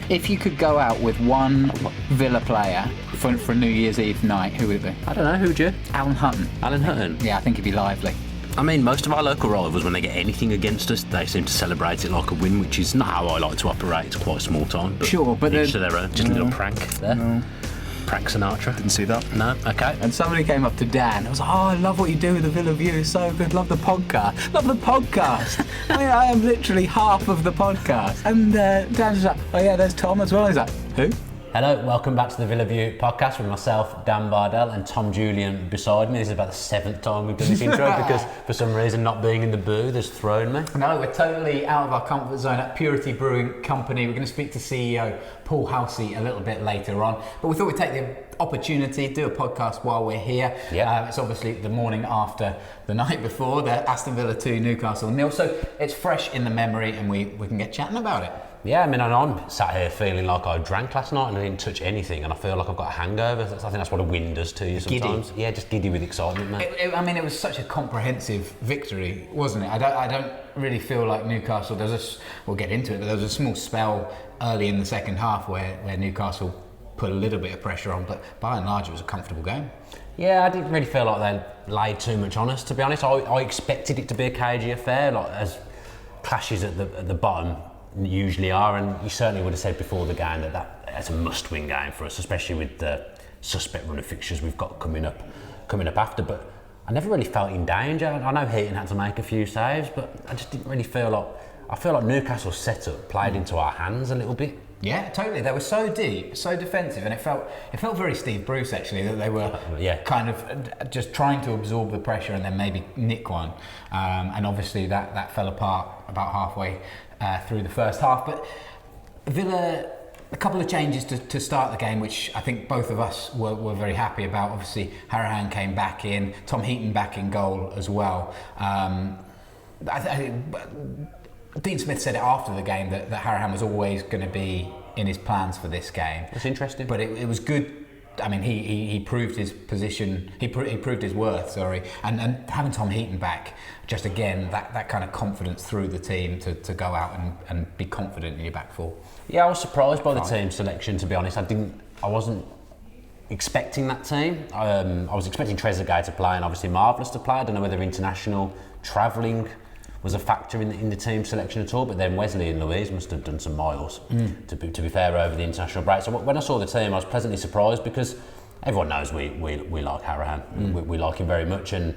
If you could go out with one Villa player for New Year's Eve night, who would it be? I don't know, who'd you? Alan Hutton. Alan Heaton? Yeah, I think he'd be lively. I mean, most of our local rivals, when they get anything against us, they seem to celebrate it like a win, which is not how I like to operate. It's quite small time. But sure, but each to their own. Just a little prank there. No. Prank Sinatra. Didn't see that. No? Okay. And somebody came up to Dan. I was like, oh, I love what you do with the Villa View. It's so good. Love the podcast. Love the podcast. I mean, I am literally half of the podcast. And Dan's like, oh yeah, there's Tom as well. He's like, who? Hello, welcome back to the Villa View podcast with myself, Dan Bardell, and Tom Julian beside me. This is about the 7th time we've done this intro because for some reason not being in the booth has thrown me. No, we're totally out of our comfort zone at Purity Brewing Company. We're going to speak to CEO Paul Halsey a little bit later on, but we thought we'd take the opportunity, do a podcast while we're here. Yeah. It's obviously the morning after the night before, the Aston Villa 2, Newcastle 0, so it's fresh in the memory and we can get chatting about it. Yeah, I mean, and I'm sat here feeling like I drank last night and I didn't touch anything, and I feel like I've got a hangover. I think that's what a win does to you sometimes. Giddy. Yeah, just giddy with excitement, mate. It was such a comprehensive victory, wasn't it? I don't really feel like Newcastle. We'll get into it, but there was a small spell early in the second half where Newcastle put a little bit of pressure on, but by and large, it was a comfortable game. Yeah, I didn't really feel like they laid too much on us, to be honest. I expected it to be a cagey affair, like as clashes at the bottom usually are, and you certainly would have said before the game that's a must-win game for us, especially with the suspect run of fixtures we've got coming up after. But I never really felt in danger. I know Heaton had to make a few saves, but I just didn't really feel like. I feel like Newcastle's setup played into our hands a little bit. Yeah, totally. They were so deep, so defensive, and it felt very Steve Bruce actually, that they were kind of just trying to absorb the pressure and then maybe nick one. And obviously that fell apart about halfway through the first half. But Villa, a couple of changes to start the game, which I think both of us were very happy about. Obviously, Hourihane came back in, Tom Heaton back in goal as well. Dean Smith said it after the game that Hourihane was always going to be in his plans for this game. That's interesting. But it was good. I mean, he proved his position. He proved his worth. Sorry, and having Tom Heaton back, just again that kind of confidence through the team to go out and be confident in your back four. Yeah, I was surprised by the team selection, to be honest. I wasn't expecting that team. I was expecting Trezeguet to play, and obviously Marvellous to play. I don't know whether international travelling was a factor in the team selection at all, but then Wesley and Louise must have done some miles, to be fair, over the international break. So when I saw the team, I was pleasantly surprised because everyone knows we like Hourihane. We like him very much, and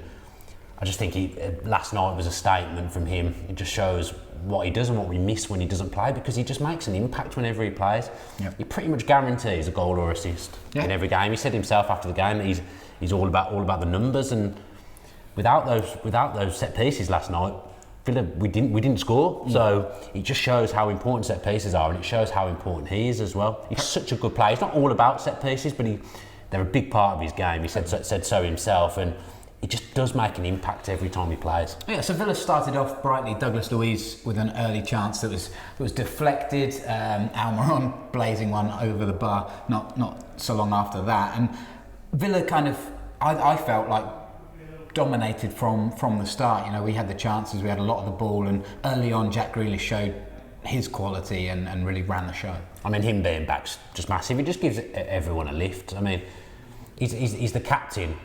I just think last night was a statement from him. It just shows what he does and what we miss when he doesn't play, because he just makes an impact whenever he plays. Yep. He pretty much guarantees a goal or assist in every game. He said himself after the game that he's all about the numbers, and without those set pieces last night, we didn't score, so it just shows how important set pieces are, and it shows how important he is as well. He's such a good player. He's not all about set pieces, but they're a big part of his game. He said so himself, and he just does make an impact every time he plays. Yeah, so Villa started off brightly. Douglas Luiz with an early chance that was deflected. Almiron blazing one over the bar not so long after that, and Villa kind of I felt like dominated from the start. You know, we had the chances, we had a lot of the ball, and early on Jack Grealish showed his quality and really ran the show. I mean, him being back's just massive. He just gives everyone a lift. I mean, he's the captain,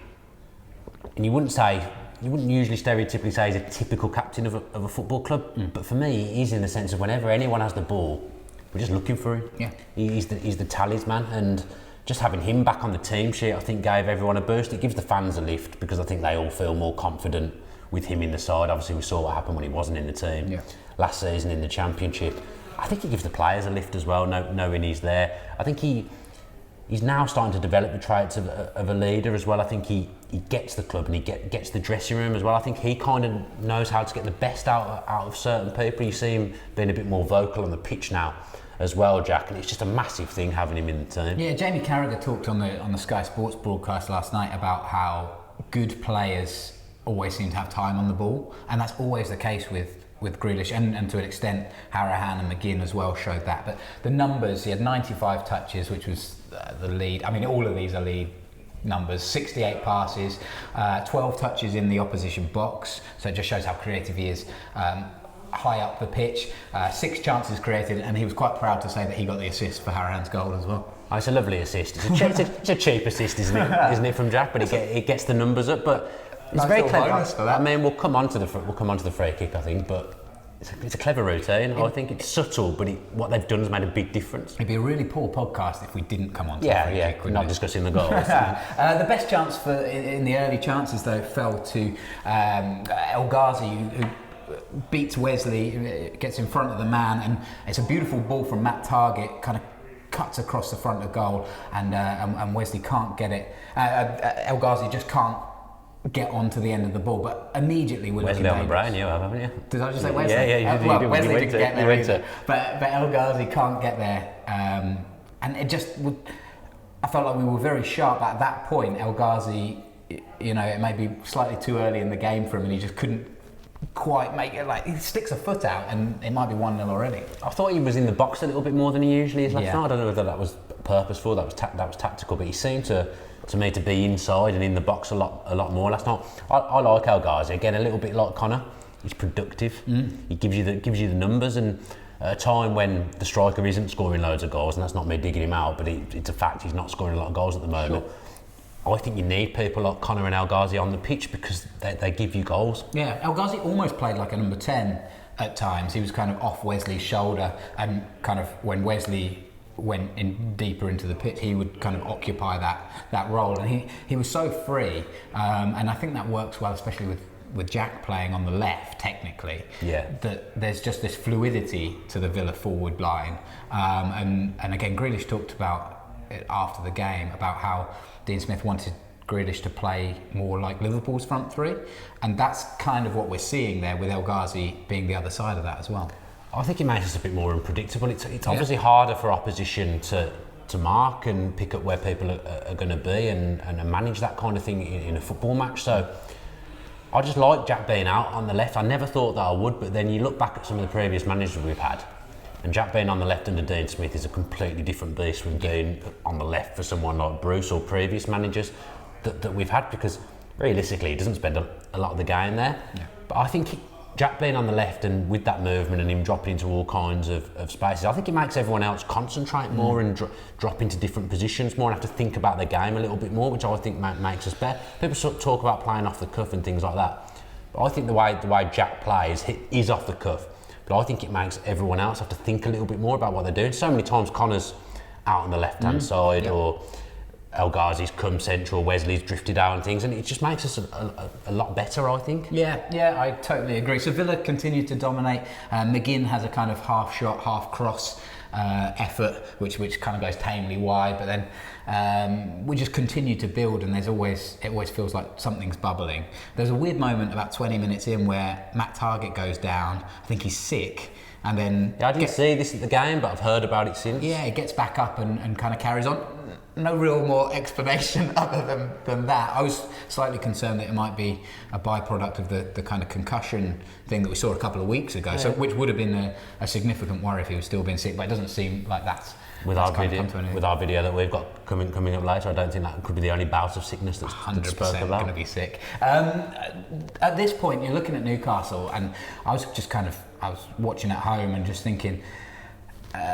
and you wouldn't usually stereotypically say he's a typical captain of a football club, but for me he is, in the sense of whenever anyone has the ball, we're just looking for him. Yeah, he's the talisman, and just having him back on the team sheet, I think, gave everyone a boost. It gives the fans a lift, because I think they all feel more confident with him in the side. Obviously, we saw what happened when he wasn't in the team last season in the Championship. I think it gives the players a lift as well, knowing he's there. I think he's now starting to develop the traits of a leader as well. I think he gets the club, and he gets the dressing room as well. I think he kind of knows how to get the best out of certain people. You see him being a bit more vocal on the pitch now as well, Jack, and it's just a massive thing having him in the team. Yeah, Jamie Carragher talked on the Sky Sports broadcast last night about how good players always seem to have time on the ball, and that's always the case with Grealish, and to an extent Hourihane and McGinn as well showed that. But the numbers, he had 95 touches, which was the lead. I mean, all of these are lead numbers. 68 passes, 12 touches in the opposition box, so it just shows how creative he is. high up the pitch, 6 chances created, and he was quite proud to say that he got the assist for Hourihane's goal as well. Oh, it's a lovely assist. It's a cheap assist, isn't it, from Jack? But it gets the numbers up. But it's nice very clever. For that. I mean, we'll come on to the free kick, I think, but. It's a clever routine. I think it's subtle, but what they've done has made a big difference. It'd be a really poor podcast if we didn't come on to the free kick. We're not discussing the goals. The best chance in the early chances, though, fell to El Ghazi, who beats Wesley, gets in front of the man, and it's a beautiful ball from Matt Targett, kind of cuts across the front of goal, and Wesley can't get it. El Ghazi just can't get onto the end of the ball, but immediately we're Wesley on the brain, you have, haven't you? Did I just say Wesley? Yeah, you did. Wesley didn't get there either. But El Ghazi can't get there, and it just would. I felt like we were very sharp at that point. El Ghazi, it may be slightly too early in the game for him, and he just couldn't quite make it. Like, he sticks a foot out, and it might be 1-0 already. I thought he was in the box a little bit more than he usually is last night. I don't know whether that was purposeful, that was tactical, but he seemed to me to be inside and in the box a lot more last night. I like El Ghazi, again, a little bit like Connor. He's productive. He gives you the numbers, and at a time when the striker isn't scoring loads of goals, and that's not me digging him out, but it's a fact, he's not scoring a lot of goals at the moment. Sure. I think you need people like Connor and El Ghazi on the pitch because they give you goals. Yeah, El Ghazi almost played like a number 10 at times. He was kind of off Wesley's shoulder, and kind of when Wesley went in deeper into the pitch, he would kind of occupy that role, and he was so free, and I think that works well, especially with Jack playing on the left technically. Yeah. That there's just this fluidity to the Villa forward line, and again Grealish talked about it after the game about how Dean Smith wanted Grealish to play more like Liverpool's front three, and that's kind of what we're seeing there with El Ghazi being the other side of that as well. I think it makes us a bit more unpredictable. It's obviously harder for opposition to mark and pick up where people are going to be and manage that kind of thing in a football match. So I just like Jack being out on the left. I never thought that I would, but then you look back at some of the previous managers we've had, and Jack being on the left under Dean Smith is a completely different beast from being on the left for someone like Bruce or previous managers that we've had, because realistically he doesn't spend a lot of the game there. Yeah. But I think Jack being on the left and with that movement and him dropping into all kinds of spaces, I think it makes everyone else concentrate more and drop into different positions more and have to think about the game a little bit more, which I think makes us better. People sort of talk about playing off the cuff and things like that, but I think the way Jack plays is off the cuff, but I think it makes everyone else have to think a little bit more about what they're doing. So many times Connor's out on the left-hand side, or El Ghazi's come central, Wesley's drifted out and things, and it just makes us a lot better, I think. Yeah, I totally agree. So Villa continue to dominate. McGinn has a kind of half shot, half cross effort, which kind of goes tamely wide, but then we just continue to build, and it always feels like something's bubbling. There's a weird moment about 20 minutes in where Matt Targett goes down. I think he's sick. And then I didn't see this at the game, but I've heard about it since. Yeah, he gets back up and kind of carries on. No real more explanation other than that. I was slightly concerned that it might be a byproduct of the kind of concussion thing that we saw a couple of weeks ago, so which would have been a significant worry if he was still being sick, but it doesn't seem like that's with our video that we've got coming up later. I don't think that could be the only bout of sickness that's 100% going to be sick. At this point, you're looking at Newcastle, and I was watching at home and just thinking,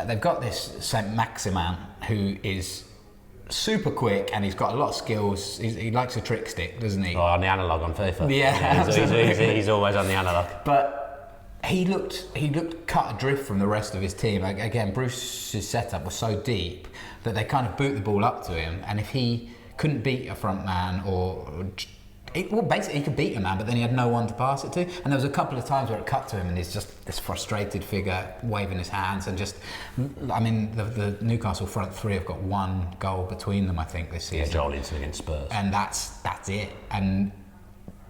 they've got this Saint Maximin who is super quick, and he's got a lot of skills. He likes a trick stick, doesn't he? Oh, on the analog on FIFA. Yeah, he's always on the analog. But he looked cut adrift from the rest of his team. Again, Bruce's setup was so deep that they kind of boot the ball up to him, and if he couldn't beat a front man basically he could beat a man, but then he had no one to pass it to. And there was a couple of times where it cut to him and he's just this frustrated figure waving his hands, and just, I mean, the Newcastle front three have got one goal between them, I think, this season. Yeah, Jolinton against Spurs. And that's it. And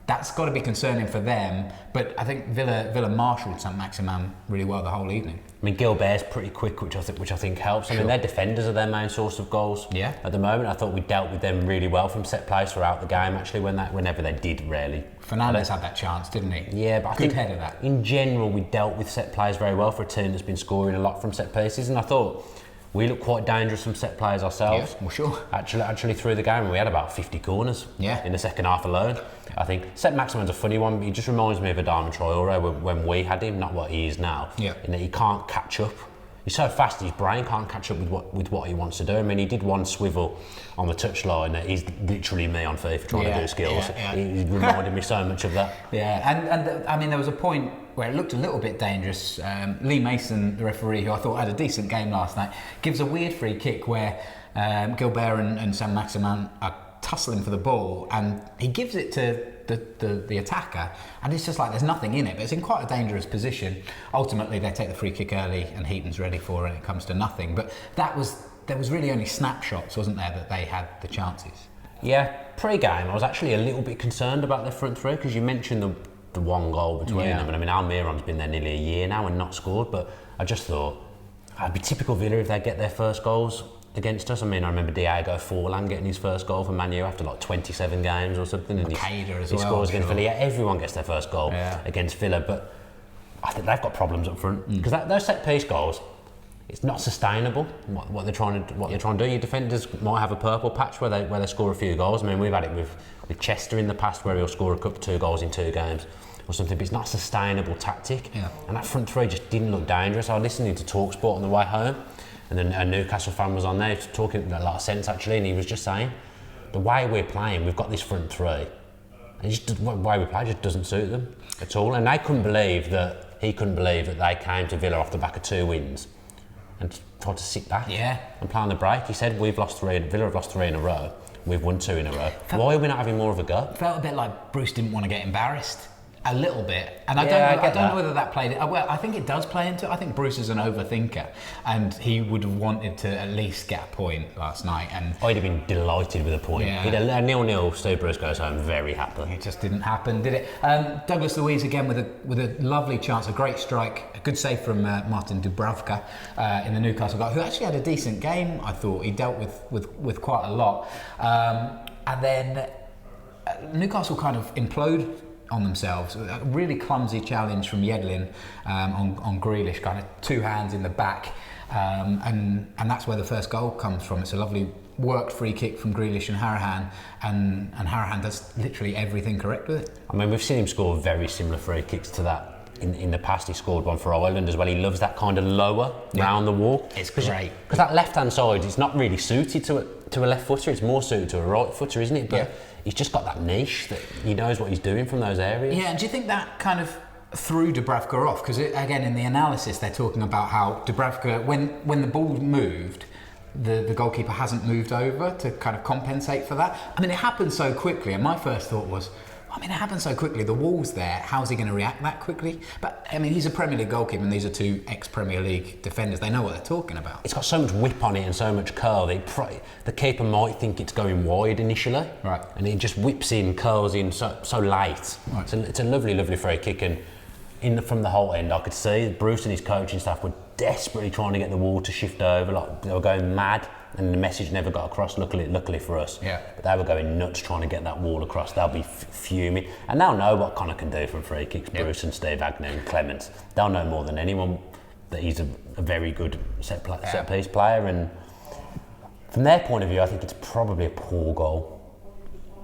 that's got to be concerning for them. But I think Villa marshalled St Maximin really well the whole evening. I mean, Gilbert's pretty quick, which I think helps. Sure. I mean, their defenders are their main source of goals. Yeah. At the moment, I thought we dealt with them really well from set plays throughout the game. Actually, whenever they did, rarely. Fernandes had that chance, didn't he? Yeah, but I think header that. In general, we dealt with set plays very well for a team that's been scoring a lot from set pieces. And I thought we looked quite dangerous from set plays ourselves. Yeah, well, sure. Actually through the game, we had about 50 corners in the second half alone. I think Set Maximan's a funny one. He just reminds me of Adama Traore when we had him, not what he is now. Yeah. In that he can't catch up. He's so fast, his brain can't catch up with what he wants to do. I mean, he did one swivel on the touchline that he's literally me on FIFA trying to do skills. He reminded me so much of that. Yeah, and I mean, there was a point where it looked a little bit dangerous. Lee Mason, the referee, who I thought had a decent game last night, gives a weird free kick where Gilbert and Sam Maximan are tussling for the ball, and he gives it to the attacker, and it's just like there's nothing in it, but it's in quite a dangerous position. Ultimately, they take the free kick early, and Heaton's ready for it, and it comes to nothing. But there was really only snapshots, wasn't there, that they had the chances? Yeah, pre-game, I was actually a little bit concerned about their front three, because you mentioned the one goal between them, and I mean, Almiron's been there nearly a year now and not scored, but I just thought it'd be typical Villa if they get their first goals against us. I mean, I remember Diego Forlan getting his first goal for Man U after like 27 games or something, and he scores against Villa. Yeah, everyone gets their first goal against Villa, but I think they've got problems up front because those set piece goals, it's not sustainable. What they're trying to do. Your defenders might have a purple patch where they score a few goals. I mean, we've had it with Chester in the past where he'll score 2 goals in 2 games or something, but it's not a sustainable tactic. Yeah. And that front three just didn't look dangerous. I was listening to TalkSport on the way home, and then a Newcastle fan was on there talking a lot of sense actually, and he was just saying the way we're playing, we've got this front three, and the way we play just doesn't suit them at all. And he couldn't believe that they came to Villa off the back of 2 wins and tried to sit back and play on the break. He said Villa have lost 3 in a row, we've won 2 in a row. Why are we not having more of a go? Felt a bit like Bruce didn't want to get embarrassed. A little bit, and I don't know whether that played it. Well, I think it does play into it. I think Bruce is an overthinker, and he would have wanted to at least get a point last night. And I'd have been delighted with a point. He'd have 0-0. Steve Bruce goes home very happy. It just didn't happen, did it? Douglas Luiz again with a lovely chance, a great strike, a good save from Martin Dubravka in the Newcastle guy, who actually had a decent game. I thought he dealt with quite a lot, and then Newcastle kind of implode on themselves. A really clumsy challenge from Yedlin on Grealish, kind of 2 hands in the back, and that's where the first goal comes from. It's a lovely worked free kick from Grealish and Hourihane, and Hourihane does literally everything correct with it. I mean, we've seen him score very similar free kicks to that in the past. He scored one for Ireland as well. He loves that kind of lower round the wall. It's great because that left hand side is not really suited to a left footer. It's more suited to a right footer, isn't it? But he's just got that niche that he knows what he's doing from those areas. Yeah, and do you think that kind of threw Dubravka off? Because again, in the analysis, they're talking about how Dubravka, when the ball moved, the goalkeeper hasn't moved over to kind of compensate for that. I mean, it happened so quickly, and my first thought was, it happened so quickly, the wall's there, how's he going to react that quickly? But, I mean, he's a Premier League goalkeeper, and these are 2 ex-Premier League defenders. They know what they're talking about. It's got so much whip on it and so much curl that the keeper might think it's going wide initially. Right. And it just whips in, curls in so late. Right. It's a lovely, lovely free kick, and from the whole end, I could see Bruce and his coaching staff were desperately trying to get the wall to shift over, like they were going mad, and the message never got across, luckily for us. Yeah. But they were going nuts trying to get that wall across. They'll be fuming. And they'll know what Connor can do from free kicks, Bruce and Steve Agnew and Clements. They'll know more than anyone that he's a very good set piece player, and from their point of view, I think it's probably a poor goal.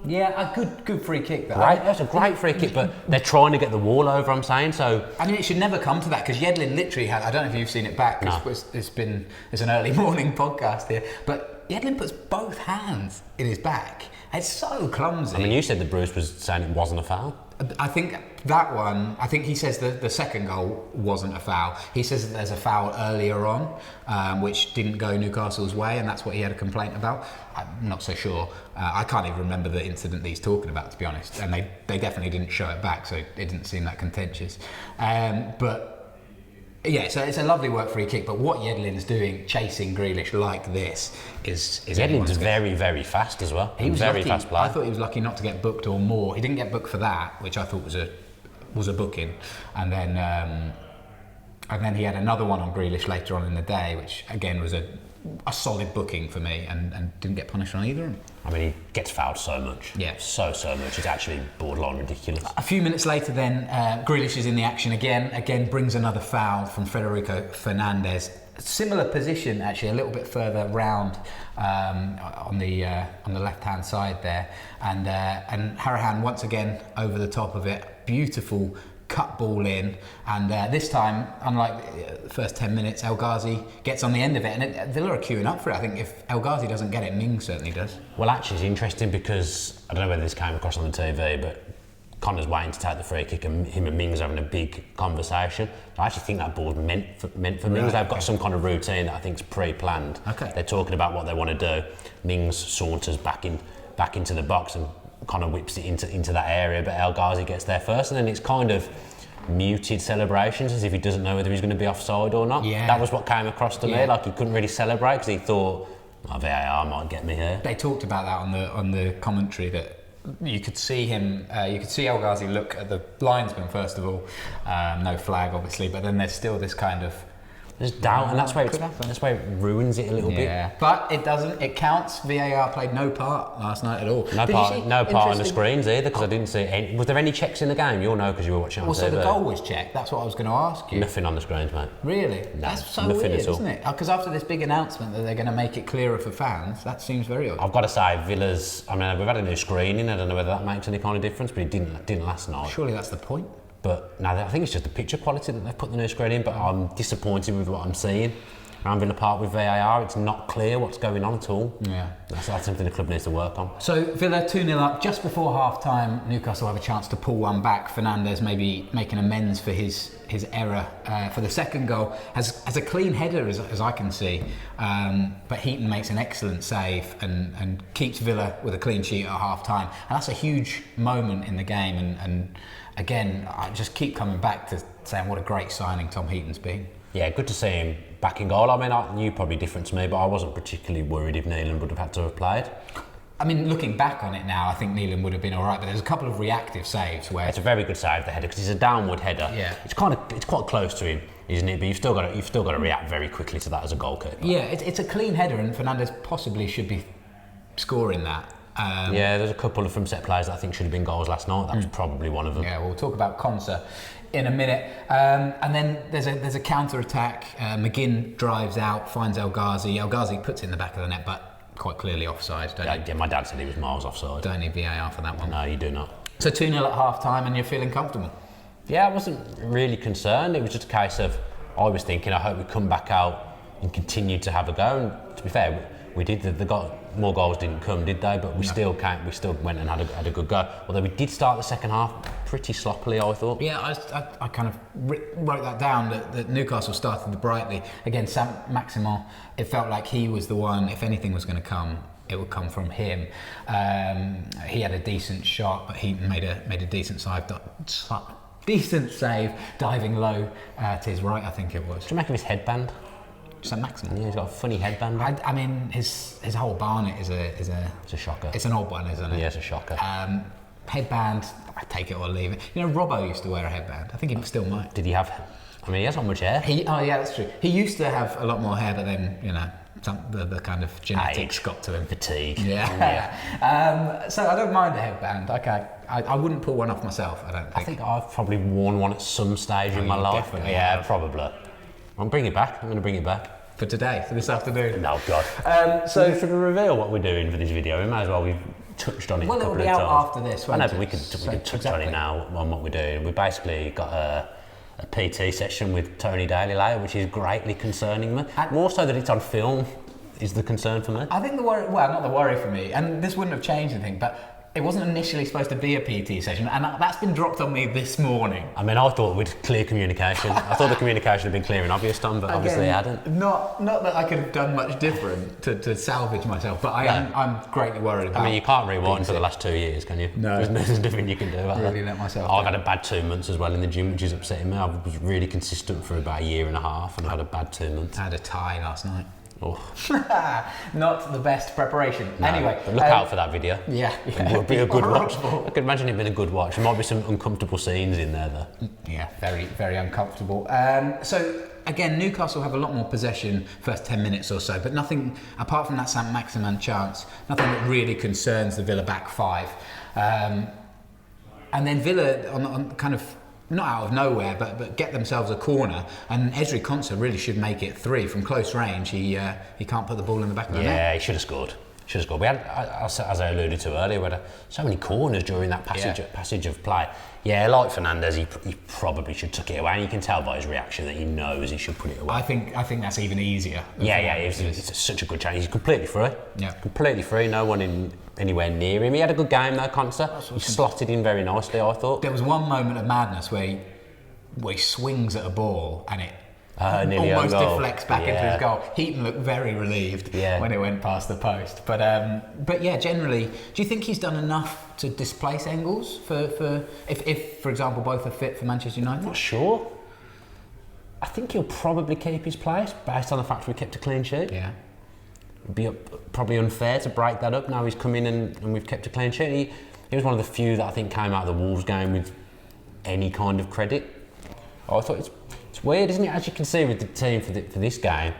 Yeah, a good free kick. That's a great free kick, but they're trying to get the wall over, I'm saying. So I mean, it should never come to that, because Yedlin literally had, I don't know if you've seen it back, because it's an early morning podcast here, but Yedlin puts both hands in his back. It's so clumsy. I mean, you said that Bruce was saying it wasn't a foul. I think that one, he says that the second goal wasn't a foul. He says that there's a foul earlier on, which didn't go Newcastle's way, and that's what he had a complaint about. I'm not so sure. I can't even remember the incident that he's talking about, to be honest, and they definitely didn't show it back, so it didn't seem that contentious. But yeah, so it's a lovely work free kick, but what Yedlin's doing, chasing Grealish like this, is Yedlin's very, very fast as well. He was very lucky. fast player. I thought he was lucky not to get booked or more. He didn't get booked for that, which I thought was a booking, and then he had another one on Grealish later on in the day, which again was a solid booking for me, and didn't get punished on either. I mean, he gets fouled so much. Yeah. So much. It's actually borderline ridiculous. A few minutes later then, Grealish is in the action again brings another foul from Federico Fernandez. Similar position, actually, a little bit further round on the left-hand side there, and Hourihane once again over the top of it, beautiful cut ball in, and this time, unlike the first 10 minutes, El Ghazi gets on the end of it, and Villa are queuing up for it. I think if El Ghazi doesn't get it, Ming certainly does. Well, actually, it's interesting because I don't know whether this came across on the TV, but Connor's waiting to take the free kick, and him and Mings having a big conversation. I actually think that ball's meant for Mings. Right, they've got some kind of routine that I think is pre-planned. Okay. They're talking about what they want to do. Mings saunters back into the box and kind of whips it into that area, but El Ghazi gets there first, and then it's kind of muted celebrations as if he doesn't know whether he's going to be offside or not. Yeah. That was what came across to me. Like, he couldn't really celebrate because he thought, VAR might get me here. They talked about that on the commentary, that you could see him, you could see El Ghazi look at the linesman first of all, no flag obviously, but then there's still this kind of there's doubt, and that's why it ruins it a little bit. Yeah, but it doesn't. It counts. VAR played no part last night at all. No part on the screens either, because I didn't see any. Was there any checks in the game? You'll know because you were watching on TV. So the goal was checked. That's what I was going to ask you. Nothing on the screens, mate. Really? No, That's so nothing weird, at all. isn't it? Because after this big announcement that they're going to make it clearer for fans, that seems very odd. I've got to say, Villa's. I mean, we've had a new screening. I don't know whether that makes any kind of difference, but it didn't last night. Surely that's the point. But no, I think it's just the picture quality that they've put the new screen in. But I'm disappointed with what I'm seeing around Villa Park with VAR. It's not clear what's going on at all. Yeah, that's something the club needs to work on. So Villa 2-0 up just before half time. Newcastle have a chance to pull one back. Fernandes maybe making amends for his error for the second goal. Has a clean header as I can see, but Heaton makes an excellent save and keeps Villa with a clean sheet at half time. And that's a huge moment in the game. And again, I just keep coming back to saying what a great signing Tom Heaton's been. Yeah, good to see him back in goal. I mean, you're probably different to me, but I wasn't particularly worried if Neelan would have had to have played. I mean, looking back on it now, I think Neelan would have been all right, but there's a couple of reactive saves where it's a very good save, the header, because it's a downward header. Yeah, it's quite close to him, isn't it? But you've still got to react very quickly to that as a goalkeeper. Yeah, it's a clean header, and Fernandes possibly should be scoring that. Yeah, there's a couple from set plays that I think should have been goals last night. That was probably one of them. Yeah, we'll talk about Consa in a minute. And then there's a counter attack. McGinn drives out, finds El Ghazi. El Ghazi puts it in the back of the net, but quite clearly offside. Yeah, my dad said he was miles offside. Don't need VAR for that one. No, you do not. So 2-0 at half time, and you're feeling comfortable? Yeah, I wasn't really concerned. It was just a case of, I was thinking, I hope we come back out and continue to have a go. And to be fair, we did. More goals didn't come, did they? But we still went and had a good go. Although we did start the second half pretty sloppily, I thought. Yeah, I kind of wrote that down, that Newcastle started brightly. Again, Saint-Maximin, it felt like he was the one, if anything was going to come, it would come from him. He had a decent shot, but he made a decent save, diving low to his right, I think it was. What do you make of his headband? Saint-Maximin. Yeah, he's got a funny headband. I mean, his whole barnet is a. It's a shocker. It's an old one, isn't it? Yeah, it's a shocker. Headband, I take it or leave it. You know, Robbo used to wear a headband. I think he still might. Did he have? I mean, he hasn't much hair. Oh yeah, that's true. He used to have a lot more hair, but then the kind of genetics got to him. Fatigue. Yeah. So I don't mind a headband. I wouldn't pull one off myself. I don't think. I think I've probably worn one at some stage in my life. Definitely. Yeah, probably. I'm going to bring it back. For today, for this afternoon. No, God. So should we reveal what we're doing for this video? We might as well. We've touched on it a couple of times. Well, it'll be out after this. I know, but we could touch on it now on what we're doing. We basically got a PT session with Tony Daly later, which is greatly concerning me. More so that it's on film is the concern for me. I think not the worry for me, and this wouldn't have changed anything, but it wasn't initially supposed to be a PT session, and that's been dropped on me this morning. I mean, I thought we'd clear communication. I thought the communication had been clear and obvious, Tom, but obviously it hadn't. Not that I could have done much different to salvage myself, but I'm greatly worried about. I mean, you can't rewind for the last 2 years, can you? No. There's nothing you can do about that. Really let myself I've had a bad 2 months as well in the gym, which is upsetting me. I was really consistent for about a year and a half, and I've had a bad 2 months. I had a tie last night. Oh. Not the best preparation. No, anyway, but look out for that video. Yeah, it would be a good watch. I could imagine it being a good watch. There might be some uncomfortable scenes in there, though. Yeah, very, very uncomfortable. So again, Newcastle have a lot more possession first 10 minutes or so, but nothing apart from that Saint-Maximin chance. Nothing that really concerns the Villa back five. And then Villa on kind of not out of nowhere, but get themselves a corner. And Ezri Consa really should make it 3 from close range. He can't put the ball in the back of the net. Yeah, he should have scored. We had, as I alluded to earlier, we had so many corners during that passage of play. Yeah, like Fernandez, he probably should tuck it away. And you can tell by his reaction that he knows he should put it away. I think that's even easier. It's such a good chance. He's completely free. Yeah, completely free. No one anywhere near him. He had a good game though, Consa. He slotted in very nicely, I thought. There was one moment of madness where he swings at a ball and it almost deflects back into his goal. Heaton looked very relieved when it went past the post. But yeah, generally, do you think he's done enough to displace Engels for if for example both are fit for Manchester United? Not sure. I think he'll probably keep his place based on the fact we kept a clean sheet. Yeah. It'd be probably unfair to break that up now he's come in and we've kept a clean sheet. He was one of the few that I think came out of the Wolves game with any kind of credit. I thought it's weird, isn't it? As you can see with the team for this game,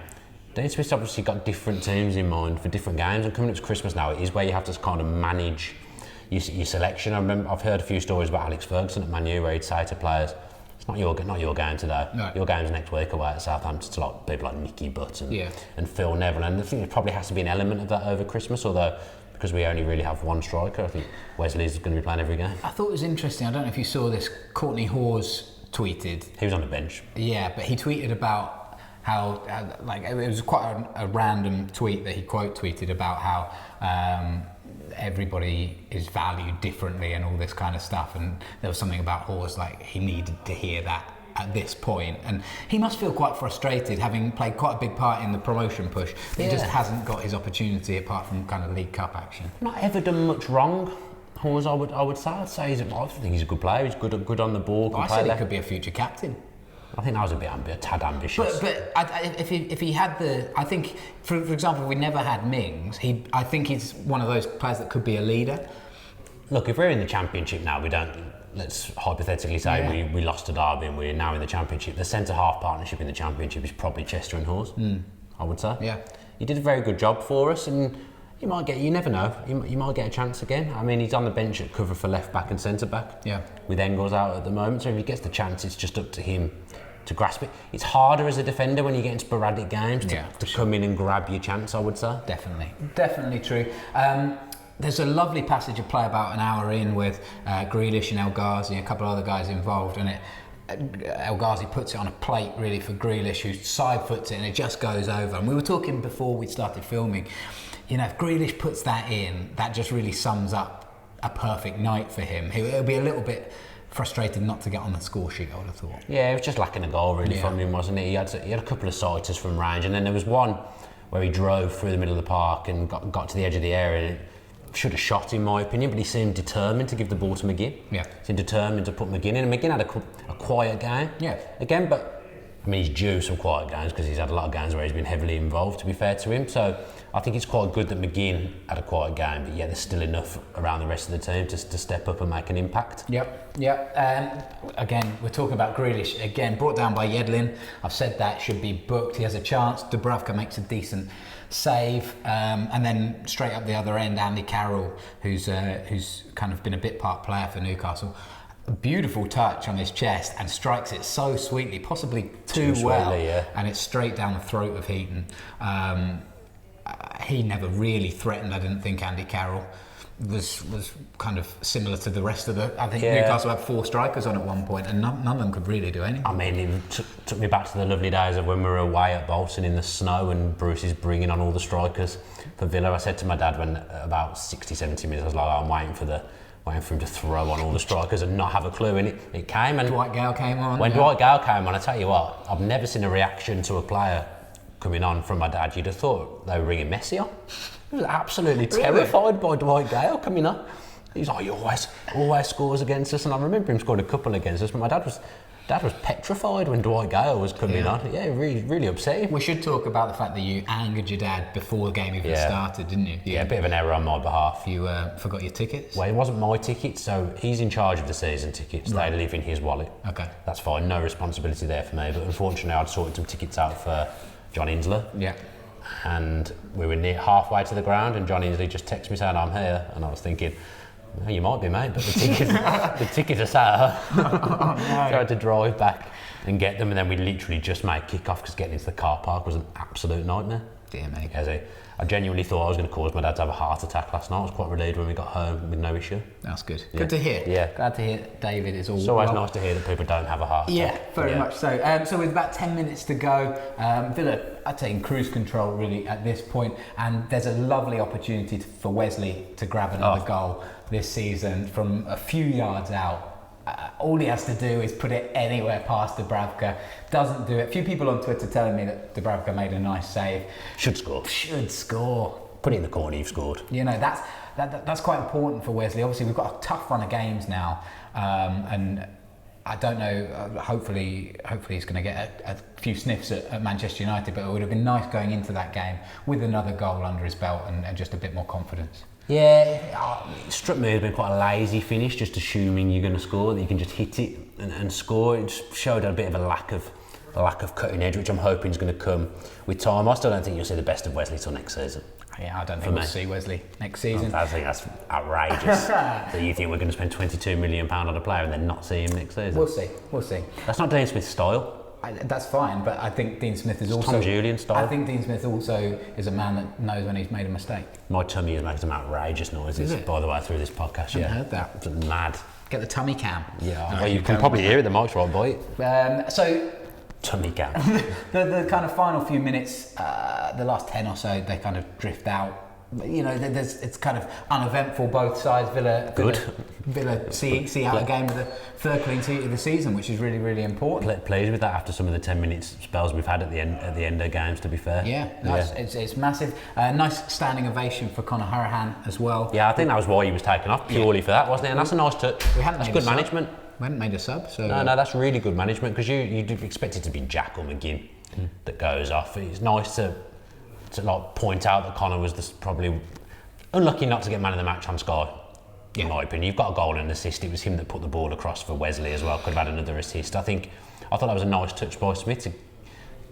Dean Smith's obviously got different teams in mind for different games, and coming up to Christmas now, it is where you have to kind of manage your selection. I've heard a few stories about Alex Ferguson at Man U where he'd say to players, "It's not your game today. No. Your game's next week away at Southampton." To like people like Nicky Butt and Phil Neville, and I think there probably has to be an element of that over Christmas, although because we only really have one striker, I think Wesley's going to be playing every game. I thought it was interesting. I don't know if you saw this. Courtney Hawes tweeted. He was on the bench. Yeah, but he tweeted about how, like, it was quite a random tweet that he quote tweeted about how everybody is valued differently and all this kind of stuff. And there was something about Hawes, like, he needed to hear that at this point. And he must feel quite frustrated, having played quite a big part in the promotion push. He just hasn't got his opportunity apart from kind of League Cup action. Not ever done much wrong. Hawes, I would say. I think he's a good player. He's good on the ball. I said he could be a future captain. I think that was a tad ambitious. But if he had I think for example, if we never had Mings, I think he's one of those players that could be a leader. Look, if we're in the Championship now, let's hypothetically say we lost to Derby and we're now in the Championship. The centre half partnership in the Championship is probably Chester and Hawes. I would say. Yeah. He did a very good job for us, and you never know, you might get a chance again. I mean, he's on the bench at cover for left back and centre back. Yeah. With Engels out at the moment, so if he gets the chance, it's just up to him to grasp it. It's harder as a defender when you get in sporadic games to come in and grab your chance, I would say. Definitely true. There's a lovely passage of play about an hour in with Grealish and El Ghazi and a couple of other guys involved, and El Ghazi puts it on a plate really for Grealish, who side foots it and it just goes over. And we were talking before we started filming, if Grealish puts that in, that just really sums up a perfect night for him. He'll be a little bit frustrated not to get on the score sheet, I would have thought. Yeah, it was just lacking a goal really from him, wasn't it? He had a couple of sighters from range, and then there was one where he drove through the middle of the park and got to the edge of the area, and should have shot in my opinion, but he seemed determined to give the ball to McGinn. Yeah. He seemed determined to put McGinn in, and McGinn had a quiet game. Yeah. Again, but I mean, he's due some quiet games because he's had a lot of games where he's been heavily involved, to be fair to him. So I think it's quite good that McGinn had a quiet game, but there's still enough around the rest of the team to step up and make an impact. Yep. Again, we're talking about Grealish. Again, brought down by Yedlin. I've said that should be booked. He has a chance. Dubravka makes a decent save, and then straight up the other end, Andy Carroll, who's kind of been a bit part player for Newcastle. A beautiful touch on his chest and strikes it so sweetly, possibly too well, and it's straight down the throat of Heaton. He never really threatened, I didn't think. Andy Carroll was kind of similar to the rest of I think Newcastle had 4 strikers on at one point, and none of them could really do anything. I mean, it took me back to the lovely days of when we were away at Bolton in the snow and Bruce is bringing on all the strikers for Villa. I said to my dad when about 60, 70 minutes, I was like, I'm waiting for him to throw on all the strikers and not have a clue, and it came. And Dwight Gale came on. When Dwight Gale came on, I tell you what, I've never seen a reaction to a player coming on from my dad. You'd have thought they were ringing Messi on. He was absolutely terrified by Dwight Gale coming on. He's like, he always scores against us, and I remember him scoring a couple against us, but my dad was petrified when Dwight Gale was coming on. Yeah, really upset him. We should talk about the fact that you angered your dad before the game even started, didn't you? Yeah, a bit of an error on my behalf. You forgot your tickets? Well, it wasn't my ticket, so he's in charge of the season tickets. Right. They live in his wallet. Okay. That's fine, no responsibility there for me, but unfortunately I'd sorted some tickets out for John Insler. Yeah. And we were halfway to the ground and John Inslee just texted me saying, I'm here, and I was thinking, Well, you might be, mate, but the tickets are sat. So I had to drive back and get them, and then we literally just made kick-off because getting into the car park was an absolute nightmare. Dear me. Ghazi, I genuinely thought I was going to cause my dad to have a heart attack last night. I was quite relieved when we got home with no issue. That's good. Yeah. Good to hear. Yeah. Glad to hear David is all It's always nice to hear that people don't have a heart attack. Yeah, very much so. So with about 10 minutes to go, Villa, I'd say in cruise control really at this point, and there's a lovely opportunity for Wesley to grab another goal this season from a few yards out. All he has to do is put it anywhere past Dubravka. Doesn't do it. A few people on Twitter telling me that Dubravka made a nice save. Should score. Put it in the corner, you've scored. You know, that's quite important for Wesley. Obviously, we've got a tough run of games now, and I don't know. Hopefully he's going to get a few sniffs at Manchester United. But it would have been nice going into that game with another goal under his belt and just a bit more confidence. Yeah, it struck me as being quite a lazy finish, just assuming you're going to score, that you can just hit it and score. It just showed a bit of a lack of cutting edge, which I'm hoping is going to come with time. I still don't think you'll see the best of Wesley till next season. Yeah, I don't think we'll see Wesley next season. I think that's outrageous. So you think we're going to spend £22 million on a player and then not see him next season? We'll see. That's not Dean Smith's style. That's fine, but I think Dean Smith is also... Tom Julian style. I think Dean Smith also is a man that knows when he's made a mistake. My tummy is making some outrageous noises, by the way, through this podcast. I heard that. It's mad. Get the tummy cam. Yeah, you can probably hear it, the mic's right by it. So... Tummy cam. the kind of final few minutes, the last 10 or so, they kind of drift out. You know, it's kind of uneventful both sides. Villa see out a game with the third clean sheet of the season, which is really, really important. Pleased with that after some of the 10-minute spells we've had at the end of games, to be fair. It's massive. Nice standing ovation for Conor Hourihane as well. Yeah, I think that was why he was taken off, purely for that, wasn't it? And that's a nice touch. That's good management. We hadn't made a sub, so... No, that's really good management, because you'd expect it to be Jack or McGinn that goes off. It's nice to like point out that Conor was probably unlucky not to get man of the match on Sky. In my opinion, you've got a goal and an assist. It was him that put the ball across for Wesley as well. Could have had another assist. I thought that was a nice touch by Smith to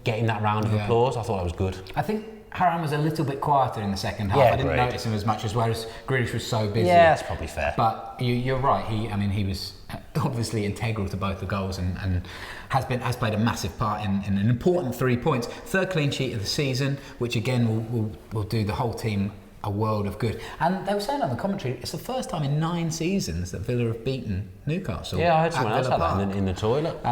get him that round of applause. I thought that was good. I think Hourihane was a little bit quieter in the second half. I didn't notice him as much as Grealish was so busy. Yeah, that's probably fair. But you're right. He was obviously integral to both the goals and has played a massive part in an important 3 points. Third clean sheet of the season, which again will do the whole team a world of good. And they were saying on the commentary, it's the first time in 9 seasons that Villa have beaten Newcastle. Yeah, I heard someone else had that in the toilet.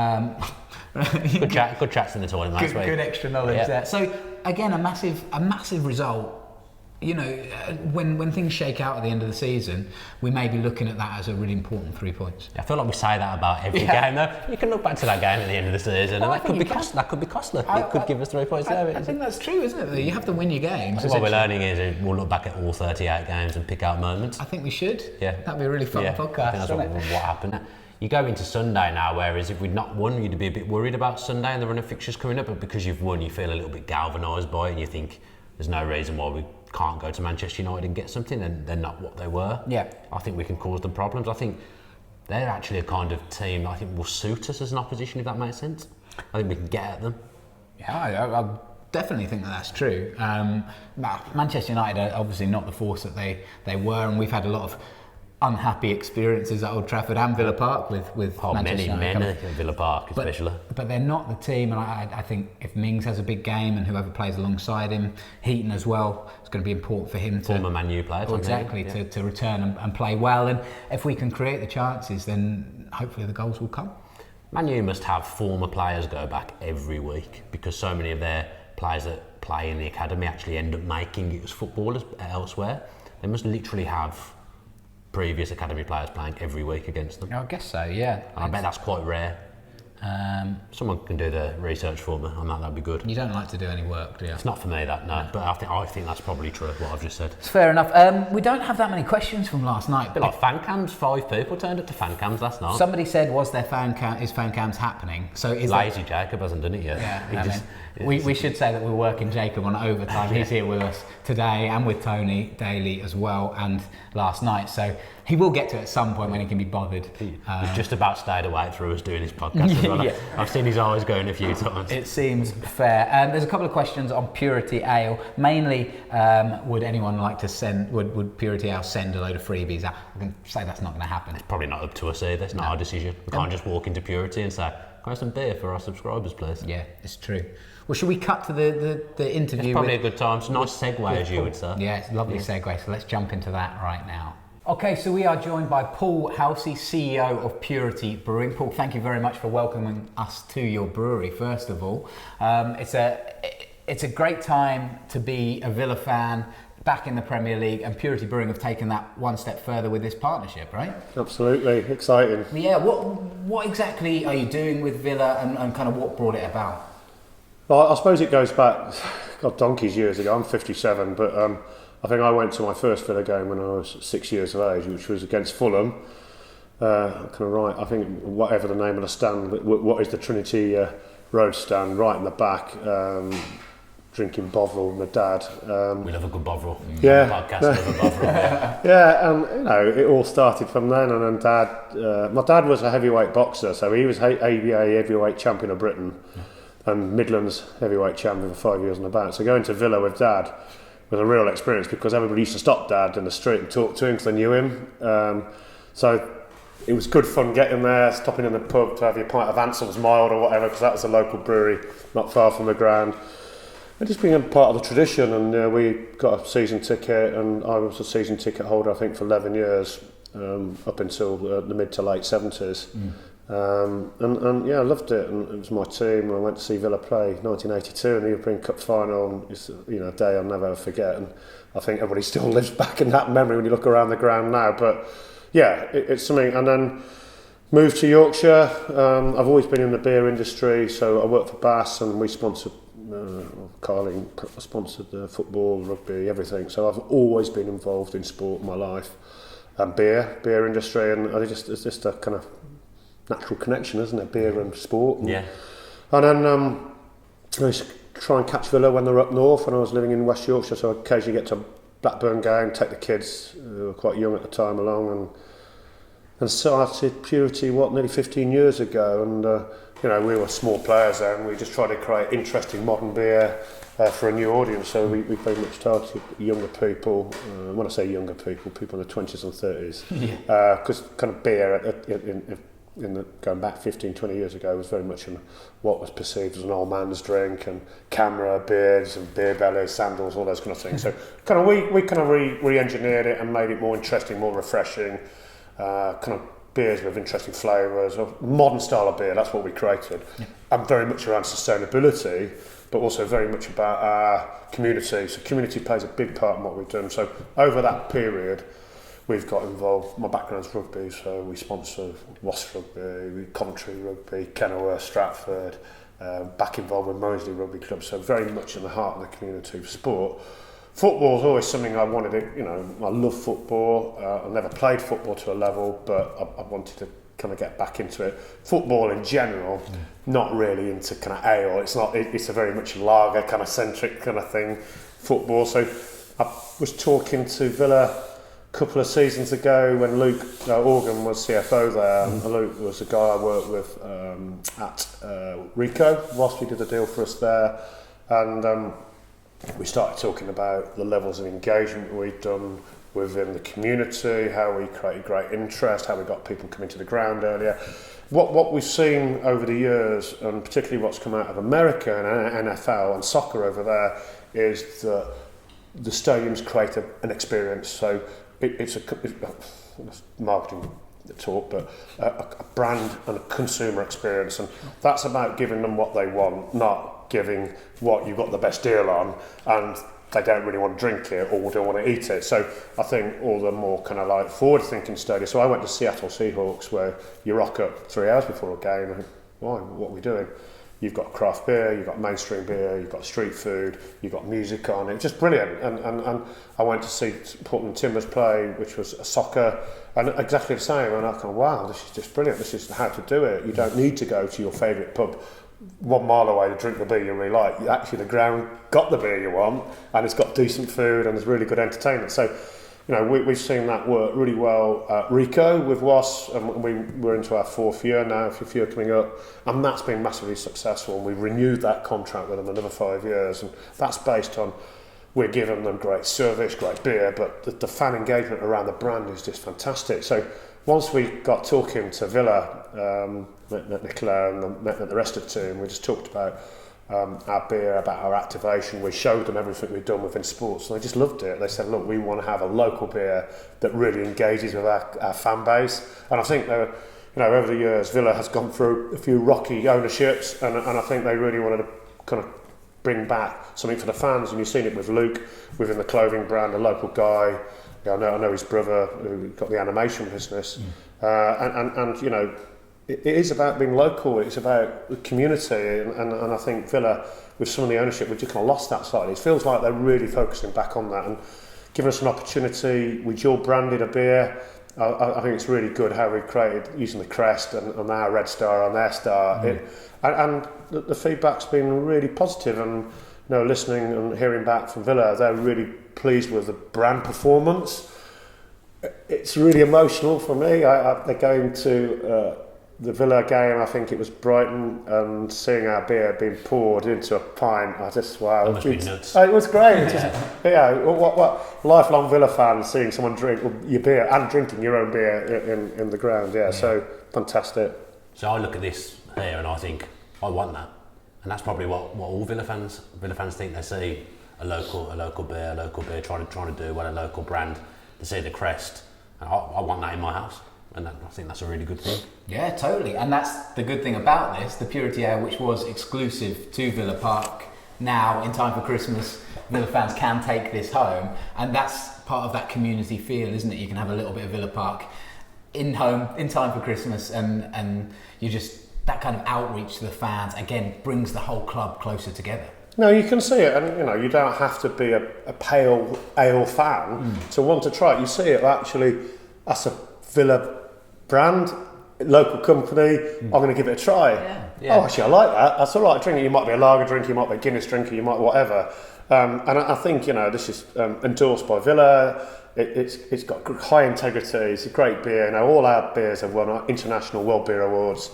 Good chats in the toilet, mate. Good extra knowledge there. So again, a massive result. You know, when things shake out at the end of the season, we may be looking at that as a really important 3 points. I feel like we say that about every game, though. You can look back to that game at the end of the season, and that could be costly. It could give us 3 points there. I think that's true, isn't it? You have to win your games. What we're learning is we'll look back at all 38 games and pick out moments. I think we should. Yeah, that'd be a really fun podcast. I think that's what happened. You go into Sunday now, whereas if we'd not won, you'd be a bit worried about Sunday and the run of fixtures coming up. But because you've won, you feel a little bit galvanised by it, and you think there's no reason why we can't go to Manchester United and get something, and they're not what they were. Yeah, I think we can cause them problems. I think they're actually a kind of team that I think will suit us as an opposition, if that makes sense. I think we can get at them. Yeah, I definitely think that's true. Manchester United are obviously not the force that they were, and we've had a lot of unhappy experiences at Old Trafford and Villa Park with Manchester United. Many at Villa Park especially. But they're not the team, and I think if Mings has a big game and whoever plays alongside him, Heaton as well, it's going to be important for him former Man U player. To return and play well. And if we can create the chances, then hopefully the goals will come. Man U must have former players go back every week, because so many of their players that play in the academy actually end up making it as footballers elsewhere. They must literally have previous academy players playing every week against them. I guess so, yeah. And I bet that's quite rare. Someone can do the research for me on that. That'd be good. You don't like to do any work, do you? It's not for me, that, no. But I think that's probably true, what I've just said. It's fair enough. We don't have that many questions from last night. But like fan cams, 5 people turned up to fan cams last night. Somebody said, is fan cams happening? So Lazy Jacob hasn't done it yet. Yeah, We should say that we're working Jacob on overtime. He's here with us today and with Tony Daly as well, and last night. So he will get to it at some point when he can be bothered. He's just about stayed awake through us doing his podcast. I've seen his eyes going a few times. It seems fair. There's a couple of questions on Purity Ale. Mainly, would anyone like to send? Would Purity Ale send a load of freebies out? I can say that's not going to happen. It's probably not up to us either. It's not our decision. We can't just walk into Purity and say, "Can I have some beer for our subscribers, please?" Yeah, it's true. Well, should we cut to the interview? It's probably a good time. It's a nice segue, as you would say. Yeah, it's a lovely segue. So let's jump into that right now. Okay, so we are joined by Paul Halsey, CEO of Purity Brewing. Paul, thank you very much for welcoming us to your brewery, first of all. It's a great time to be a Villa fan, back in the Premier League, and Purity Brewing have taken that one step further with this partnership, right? Absolutely, exciting. Yeah, what exactly are you doing with Villa, and kind of what brought it about? Well, I suppose it goes back, God, donkey's years ago. I'm 57, but I think I went to my first Villa game when I was 6 years of age, which was against Fulham. Kind of right, I think whatever the name of the stand, what is the Trinity Road stand, right in the back, drinking Bovril with my dad. We love a good Bovril. Yeah. Podcast, love a Bovril. Yeah, and it all started from then. And then my dad was a heavyweight boxer, so he was ABA heavyweight champion of Britain and Midlands heavyweight champion for 5 years on the bout. So going to Villa with Dad was a real experience because everybody used to stop Dad in the street and talk to him because they knew him. So it was good fun getting there, stopping in the pub to have your pint of Ansell's Mild or whatever, because that was a local brewery not far from the ground. And just being a part of the tradition, and we got a season ticket, and I was a season ticket holder, I think, for 11 years, up until the mid to late 70s. And yeah, I loved it, and it was my team. I went to see Villa play 1982 in the European Cup final, and it's a day I'll never forget, and I think everybody still lives back in that memory when you look around the ground now. But yeah, it's something. And then moved to Yorkshire. I've always been in the beer industry, so I worked for Bass, and we sponsored Carling sponsored football, rugby, everything. So I've always been involved in sport in my life, and beer industry, and it's just a kind of natural connection, isn't it? Beer and sport. Yeah. And then I used to try and catch Villa when they were up north when I was living in West Yorkshire, so I occasionally get to a Blackburn game, take the kids who were quite young at the time along, and started Purity nearly 15 years ago. And we were small players then. We just tried to create interesting modern beer for a new audience. So we very much targeted younger people. When I say younger people in the 20s and 30s, because kind of beer going back 15-20 years ago was very much in what was perceived as an old man's drink, and camera, beards and beer bellies, sandals, all those kind of things. So kind of we kind of re-engineered it and made it more interesting, more refreshing, kind of beers with interesting flavours, a modern style of beer. That's what we created, and very much around sustainability, but also very much about our community. So community plays a big part in what we've done. So over that period, we've got involved. My background's rugby, so we sponsor Wasp Rugby, Coventry Rugby, Kenilworth, Stratford, back involved with Moseley Rugby Club, so very much in the heart of the community for sport. Football is always something I wanted to, I love football. I never played football to a level, but I wanted to kind of get back into it. Football in general, not really into kind of ale. It's a very much lager kind of centric kind of thing, football. So I was talking to Villa couple of seasons ago when Luke Organ was CFO there, and Luke was a guy I worked with at Rico whilst we did a deal for us there, and we started talking about the levels of engagement we'd done within the community, how we created great interest, how we got people coming to the ground earlier. What we've seen over the years, and particularly what's come out of America and NFL and soccer over there, is that the stadiums create an experience. So it's marketing talk, but a brand and a consumer experience, and that's about giving them what they want, not giving what you've got the best deal on and they don't really want to drink it or don't want to eat it. So I think all the more kind of like forward-thinking stadiums. So I went to Seattle Seahawks, where you rock up 3 hours before a game and why? What are we doing? You've got craft beer, you've got mainstream beer, you've got street food, you've got music on. It's just brilliant. And I went to see Portland Timbers play, which was a soccer, and exactly the same. And I thought, wow, this is just brilliant. This is how to do it. You don't need to go to your favourite pub 1 mile away to drink the beer you really like. Actually, the ground got the beer you want, and it's got decent food and there's really good entertainment. So, we've seen that work really well at Rico with Was, and we're into our 4th year now, 5th year coming up, and that's been massively successful. And we've renewed that contract with them another 5 years, and that's based on we're giving them great service, great beer, but the fan engagement around the brand is just fantastic. So once we got talking to Villa, met Nicola and met the rest of the team, we just talked about our beer, about our activation. We showed them everything we've done within sports, and they just loved it. They said, look, we want to have a local beer that really engages with our fan base. And I think over the years, Villa has gone through a few rocky ownerships, and I think they really wanted to kind of bring back something for the fans. And you've seen it with Luke within the clothing brand, a local guy. I know his brother who got the animation business, and it is about being local. It's about the community, and I think Villa, with some of the ownership, we've just kind of lost that slightly. It feels like they're really focusing back on that and giving us an opportunity. We dual branded a beer. I think it's really good how we've created using the crest and our red star on their star. And the feedback's been really positive, and listening and hearing back from Villa, they're really pleased with the brand performance. It's really emotional for me. They're going to the Villa game, I think it was Brighton, and seeing our beer being poured into a pint, I just, wow. That must be nuts. It was great. What lifelong Villa fans seeing someone drink your beer and drinking your own beer in the ground, so fantastic. So I look at this here and I think, I want that. And that's probably what all Villa fans think. They see a local beer, trying to do what a local brand, they see the crest, and I want that in my house. And I think that's a really good thing. Yeah, totally. And that's the good thing about this, the Purity Ale, which was exclusive to Villa Park. Now, in time for Christmas, Villa fans can take this home. And that's part of that community feel, isn't it? You can have a little bit of Villa Park in home, in time for Christmas. And you just, that kind of outreach to the fans, again, brings the whole club closer together. No, you can see it, and you don't have to be a pale ale fan to want to try it. You see it actually, that's a Villa brand, local company, I'm going to give it a try. Yeah. Oh, actually, I like that. That's all right. Drink it. You might be a lager drinker, you might be a Guinness drinker, you might whatever. And I think this is endorsed by Villa. It's got high integrity. It's a great beer. All our beers have won international World Beer Awards.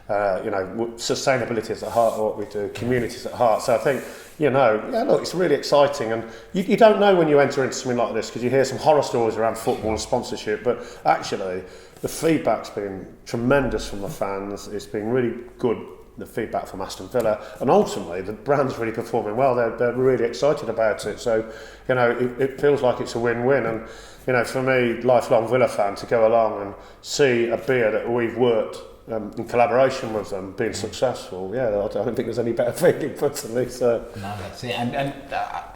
Sustainability is at the heart of what we do. Community is at heart. So I think look, it's really exciting, and you don't know when you enter into something like this because you hear some horror stories around football and sponsorship, but actually the feedback's been tremendous from the fans. It's been really good, the feedback from Aston Villa, and ultimately the brand's really performing well. They're really excited about it. So it feels like it's a win-win, and for me, lifelong Villa fan, to go along and see a beer that we've worked in collaboration with them being successful, I don't think there's any better feeling personally. So no, that's it, and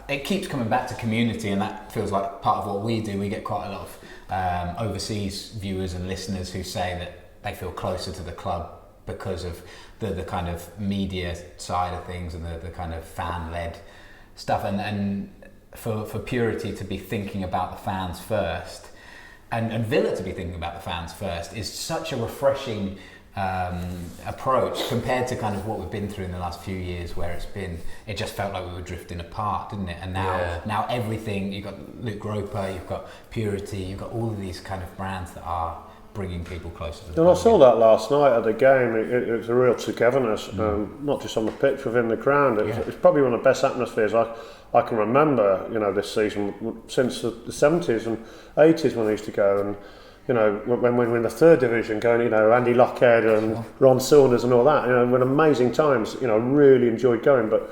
it keeps coming back to community, and that feels like part of what we do. We get quite a lot of overseas viewers and listeners who say that they feel closer to the club because of the kind of media side of things and the kind of fan-led stuff, and for Purity to be thinking about the fans first, and Villa to be thinking about the fans first, is such a refreshing approach compared to kind of what we've been through in the last few years, where it just felt like we were drifting apart, didn't it? And now everything, you've got Luke Roper, you've got Purity, you've got all of these kind of brands that are bringing people closer to the club. And I saw that last night at the game. It was a real togetherness, not just on the pitch, within the ground. It's probably one of the best atmospheres I can remember, this season, since the 70s and 80s when I used to go. And when we were in the third division, going, Andy Lockhead and Ron Saunders and all that, were amazing times. Really enjoyed going. But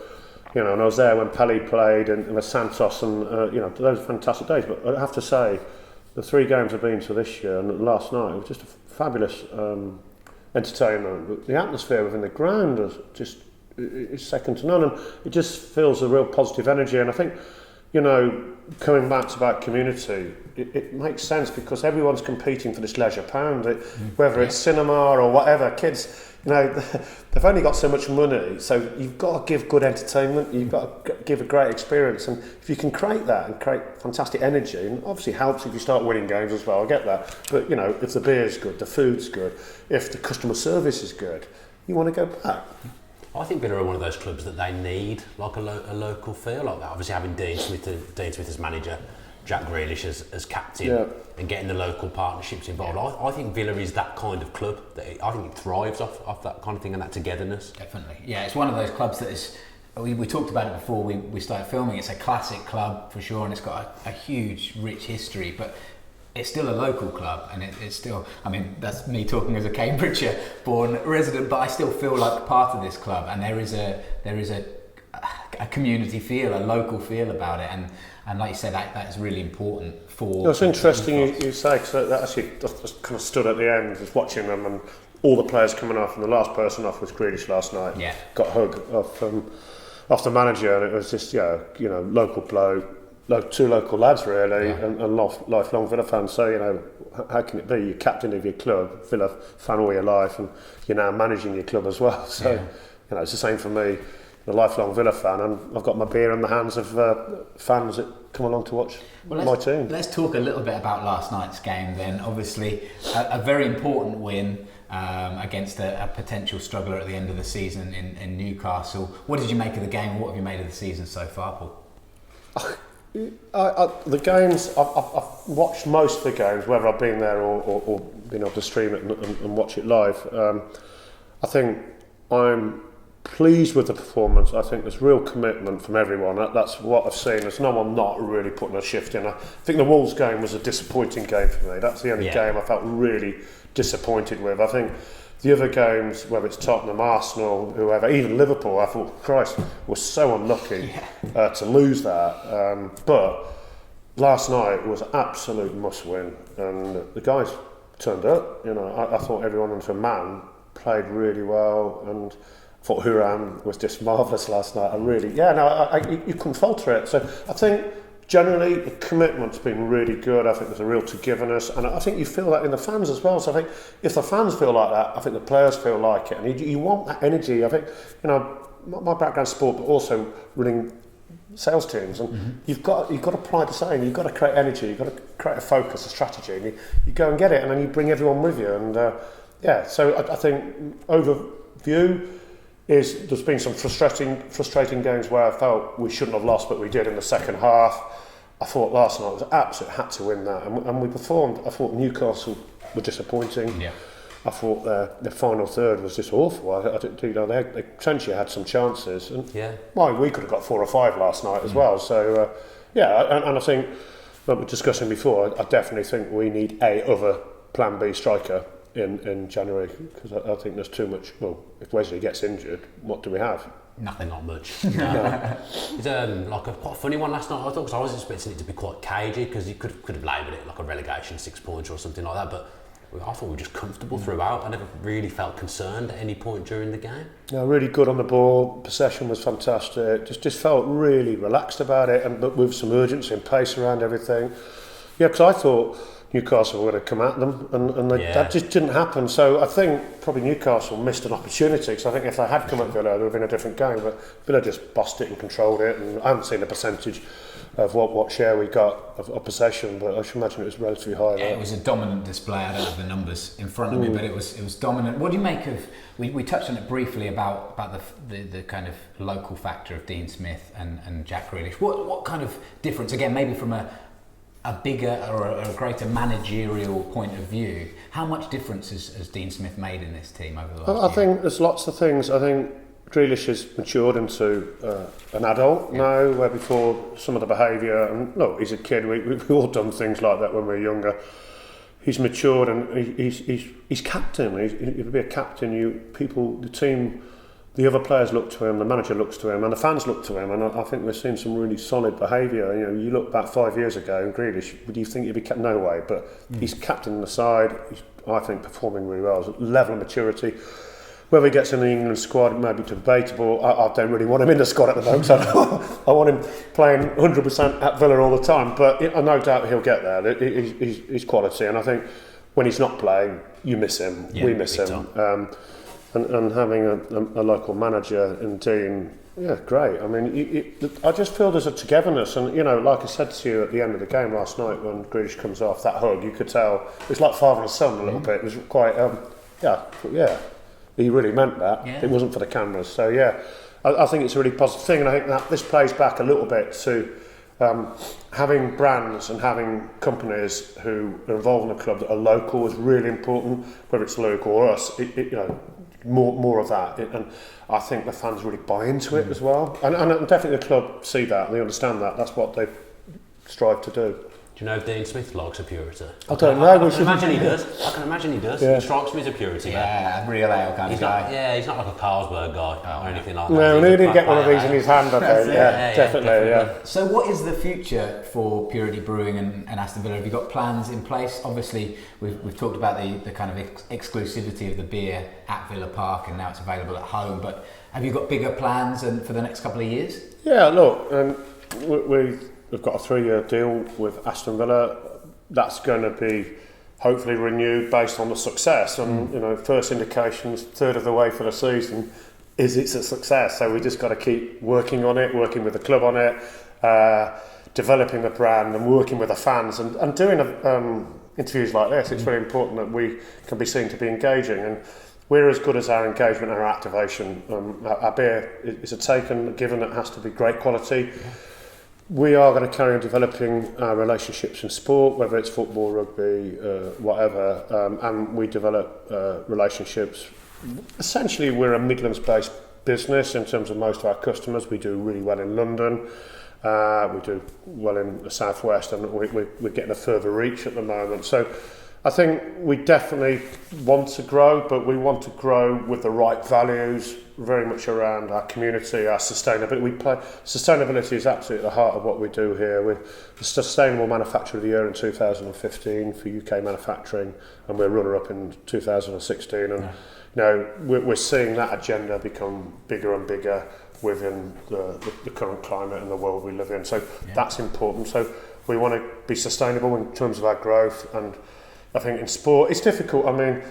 and I was there when Pelly played and with Santos, and those were fantastic days. But I have to say, the 3 games I've been to this year and last night, it was just a fabulous entertainment. The atmosphere within the ground is second to none, and it just feels a real positive energy. And I think, coming back to that community, it makes sense because everyone's competing for this leisure pound, whether it's cinema or whatever. Kids, they've only got so much money, so you've got to give good entertainment, you've got to give a great experience, and if you can create that and create fantastic energy, and obviously helps if you start winning games as well, I get that, but if the beer's good, the food's good, if the customer service is good, you want to go back. I think Villa are one of those clubs that they need like a local feel like that. Obviously, having Dean Smith as manager, Jack Grealish as captain, and getting the local partnerships involved. I think Villa is that kind of club. I think it thrives off that kind of thing and that togetherness. Definitely, yeah. It's one of those clubs that is. We talked about it before we started filming. It's a classic club for sure, and it's got a huge, rich history, but it's still a local club, and it's still, I mean, that's me talking as a Cambridgeshire born resident, but I still feel like part of this club, and there is a community feel, a local feel about it, and like you said, that is really important for... It's interesting you say, because that actually just kind of stood at the end, just watching them, and all the players coming off, and the last person off was Grealish last night. Yeah. Got a hug off the manager, and it was just, local bloke, two local lads really, and lifelong Villa fans. So how can it be? You're captain of your club, Villa fan all your life, and you're now managing your club as well. So it's the same for me, a lifelong Villa fan, and I've got my beer in the hands of fans that come along to watch my team. Let's talk a little bit about last night's game then. Obviously, a very important win against a potential struggler at the end of the season in Newcastle. What did you make of the game? What have you made of the season so far, Paul? The games, I've watched most of the games, whether I've been there or been able to stream it and watch it live. I think I'm pleased with the performance. I think there's real commitment from everyone. That's what I've seen. There's no one not really putting a shift in. I think the Wolves game was a disappointing game for me. That's the only game I felt really disappointed with. I think the other games, whether it's Tottenham, Arsenal, whoever, even Liverpool, I thought, Christ, we're so unlucky to lose that. But last night was an absolute must-win, and the guys turned up. I thought everyone under a man played really well, and I thought Hourihane was just marvellous last night. You couldn't falter it. So I think generally the commitment's been really good. I think there's a real togetherness, and I think you feel that in the fans as well. So I think if the fans feel like that, I think the players feel like it, and you want that energy. I think my background's sport, but also running sales teams, and you've got to apply the same. You've got to create energy. You've got to create a focus, a strategy, and you go and get it, and then you bring everyone with you. And so I think overview is there's been some frustrating games where I felt we shouldn't have lost, but we did in the second half. I thought last night was absolute, had to win that, and we performed. I thought Newcastle were disappointing. Yeah. I thought their final third was just awful. I didn't, they potentially had some chances, and we could have got 4 or 5 last night as well. So and I think, like we were discussing before, I definitely think we need a other Plan B striker in January, because I think there's too much. Well, if Wesley gets injured, what do we have? Nothing, not much. No. It's like quite a funny one last night, I thought, because I was expecting it to be quite cagey, because you could have labelled it like a relegation 6 points or something like that, but I thought we were just comfortable throughout. I never really felt concerned at any point during the game. Yeah, really good on the ball. Possession was fantastic. Just felt really relaxed about it, but with some urgency and pace around everything. Yeah, because I thought Newcastle were going to come at them, and that just didn't happen. So I think probably Newcastle missed an opportunity, because I think if they had come at Villa, it would have been a different game. But Villa just bossed it and controlled it, and I haven't seen the percentage of what share we got of possession, but I should imagine it was relatively high. Yeah, it was a dominant display. I don't have the numbers in front of me, but it was dominant. What do you make of? We touched on it briefly about the kind of local factor of Dean Smith and Jack Grealish. What kind of difference? Again, maybe from a bigger or a greater managerial point of view, how much difference has Dean Smith made in this team over the last year? I think there's lots of things. I think Grealish has matured into an adult now, where before some of the behaviour, and look, he's a kid, we've all done things like that when we were younger. He's matured, and he's captain. He'll be a captain. The team, the other players look to him, the manager looks to him, and the fans look to him, and I think we're seeing some really solid behaviour. You look back 5 years ago, and Grealish, would you think he'd be captain? No way, but he's captain the side. He's, I think, performing really well. There's a level of maturity. Whether he gets in the England squad may be debatable. I don't really want him in the squad at the moment, so I want him playing 100% at Villa all the time, but no doubt he'll get there. He's quality, and I think when he's not playing, you miss him, we miss him. And having a local manager in Dean, great. I mean, I just feel there's a togetherness, and like I said to you at the end of the game last night, when Grealish comes off that hug, you could tell it's like father and son a little bit. It was quite, he really meant that. Yeah. It wasn't for the cameras. So yeah, I think it's a really positive thing, and I think that this plays back a little bit to having brands and having companies who are involved in the club that are local is really important, whether it's Luke or us. More of that, and I think the fans really buy into it as well, and definitely the club see that, they understand that. That's what they strive to do. Do you know if Dean Smith likes a Purity? I don't know. I can imagine he does. Yeah. He strikes me as a Purity. Yeah, a real ale kind of guy. He's not like a Carlsberg guy or anything like that. No, he did get one of these in his hand, I think. Definitely. So what is the future for Purity Brewing and Aston Villa? Have you got plans in place? Obviously, we've talked about the kind of exclusivity of the beer at Villa Park, and now it's available at home, but have you got bigger plans for the next couple of years? Yeah, look, we've got a 3-year deal with Aston Villa. That's going to be hopefully renewed based on the success. And first indications, third of the way for the season, is it's a success. So we just got to keep working on it, working with the club on it, developing the brand, and working with the fans, and doing interviews like this. It's really important that we can be seen to be engaging, and we're as good as our engagement and our activation. Our beer is a taken, given that it has to be great quality. We are going to carry on developing our relationships in sport, whether it's football, rugby, whatever, and we develop relationships. Essentially, we're a Midlands-based business in terms of most of our customers. We do really well in London, we do well in the southwest, and we're getting a further reach at the moment. So I think we definitely want to grow, but we want to grow with the right values, very much around our community, our sustainability. Sustainability is absolutely at the heart of what we do here. We're the Sustainable Manufacturer of the Year in 2015 for UK manufacturing, and we're runner-up in 2016. And we're seeing that agenda become bigger and bigger within the current climate and the world we live in. So that's important. So we want to be sustainable in terms of our growth, and I think in sport it's difficult. I mean,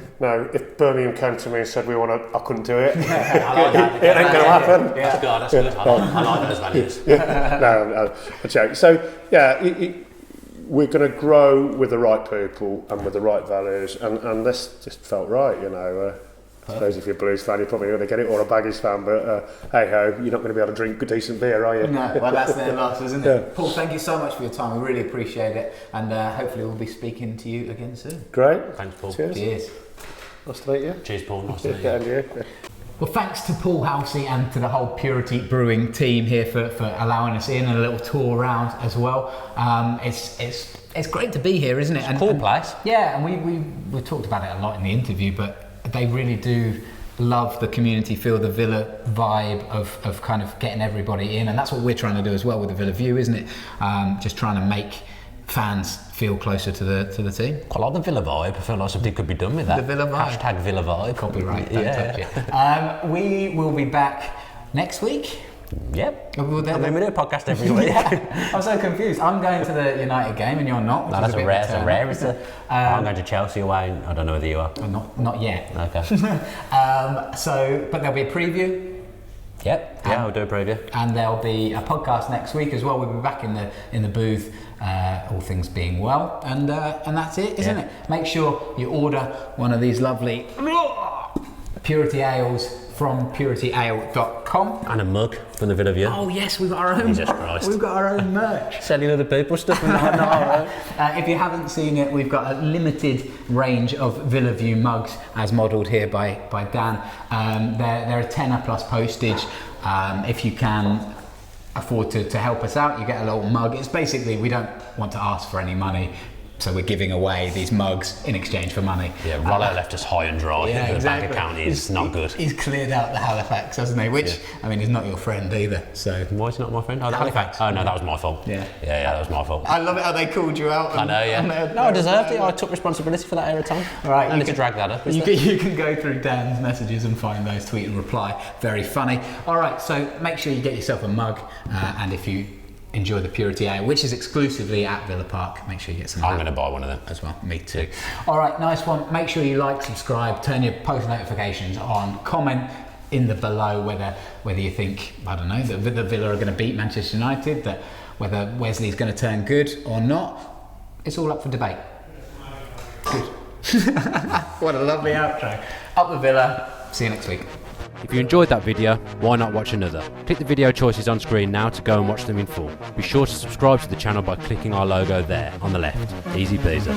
if Birmingham came to me and said I couldn't do it. It ain't going to happen. Yeah. That's good. I like those values. No, a joke. So we're going to grow with the right people and with the right values, and this just felt right. I suppose if you're a Blues fan, you're probably going to get it, or a Baggies fan, but hey ho, you're not going to be able to drink decent beer, are you? No, well that's their loss, isn't it? Yeah. Paul, thank you so much for your time. We really appreciate it, and hopefully we'll be speaking to you again soon. Great. Thanks, Paul. Cheers. Nice to meet you. Cheers, Paul. Nice to meet you. Yeah. Well, thanks to Paul Housey and to the whole Purity Brewing team here for allowing us in, and a little tour around as well. It's great to be here, isn't it? It's a cool place. Yeah, and we talked about it a lot in the interview, but they really do love the community, feel the Villa vibe of kind of getting everybody in, and that's what we're trying to do as well with the Villa View, isn't it? Just trying to make fans feel closer to the team. Quite like the Villa vibe. I feel like something could be done with that. The Villa vibe. Hashtag Villa vibe. Copyright. Don't touch it. We will be back next week. Yep. We do a podcast every week. Yeah. I'm so confused. I'm going to the United game and you're not. No, that's a rare. I'm going to Chelsea away. I don't know whether you are. Not yet. Okay. But there'll be a preview. Yep. Yeah, I'll do a preview. And there'll be a podcast next week as well. We'll be back in the booth, all things being well. And that's it, isn't it? Make sure you order one of these lovely Purity Ales from purityale.com. And a mug from the Villa View. Oh yes, we've got our own. Jesus Christ. We've got our own merch. Selling other people's stuff. If you haven't seen it, we've got a limited range of Villa View mugs as modelled here by Dan. They're a tenner plus postage. If you can afford to help us out, you get a little mug. It's basically, we don't want to ask for any money, so we're giving away these mugs in exchange for money. Yeah, Rollo left us high and dry. Yeah, the exactly. bank account is not good. He's cleared out the Halifax, hasn't he? Which, I mean, he's not your friend either. So why is he not my friend? Oh, Halifax. Oh no, that was my fault. Yeah, that was my fault. I love it how they called you out. I know, yeah. No, I deserved it. I took responsibility for that error time. Right, I need to drag that up. You can go through Dan's messages and find those, tweet and reply. Very funny. All right, so make sure you get yourself a mug, and if you enjoy the Purity Ale, which is exclusively at Villa Park, make sure you get some. I'm going to buy one of them as well. Me too. All right, nice one. Make sure you like, subscribe, turn your post notifications on, comment in the below whether you think, I don't know, that Villa are going to beat Manchester United, that whether Wesley's going to turn good or not. It's all up for debate. Good. What a lovely outro. Up the Villa. See you next week. If you enjoyed that video, why not watch another? Click the video choices on screen now to go and watch them in full. Be sure to subscribe to the channel by clicking our logo there on the left. Easy peasy.